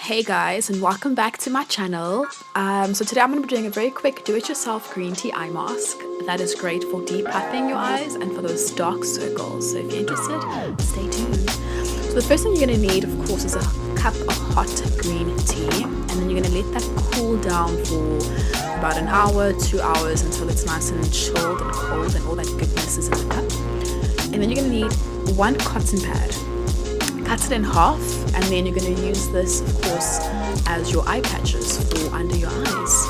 Hey guys, and welcome back to my channel. So today I'm going to be doing a very quick do-it-yourself green tea eye mask that is great for depuffing your eyes and for those dark circles. So if you're interested, stay tuned. So the first thing you're going to need, of course, is a cup of hot green tea, and then you're going to let that cool down for about an hour, 2 hours, until it's nice and chilled and cold and all that goodness is in the cup. And then you're going to need one cotton pad. Cut it in half, and then you're going to use this, of course, as your eye patches for under your eyes.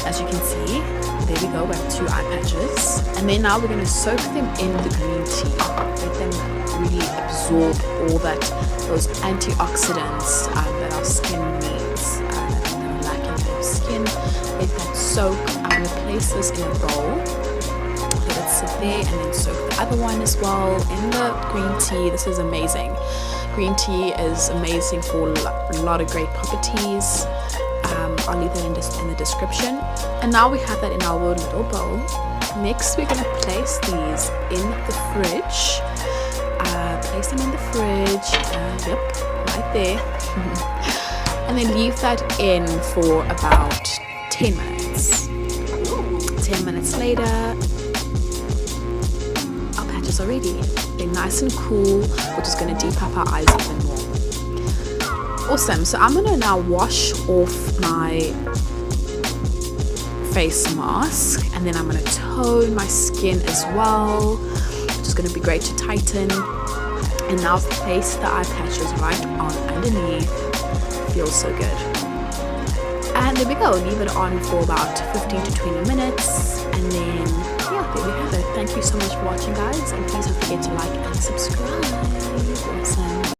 As you can see, there we go, we have 2 eye patches, and then now we're going to soak them in the green tea. Let them really absorb all those antioxidants that our skin needs, that are lacking in our skin. Let that soak. I'm going to place this in a bowl. Let it sit there, and then soak the other one as well in the green tea. This is amazing. Green tea is amazing for a lot of great properties. I'll leave that in the description. And now we have that in our little bowl. Next, we're going to place these in the fridge. Place them in the fridge. Yep, right there. And then leave that in for about 10 minutes. 10 minutes later, our patches are ready. They're nice and cool, which is going to deep up our eyes even more. Awesome. So I'm going to now wash off my face mask, and then I'm going to tone my skin as well, which is going to be great to tighten. And now I've placed the eye patches right on underneath. Feels so good. And there we go. Leave it on for about 15 to 20 minutes, and then yeah, there we have it. Thank you so much for watching, guys, and please don't forget to like and subscribe. Awesome.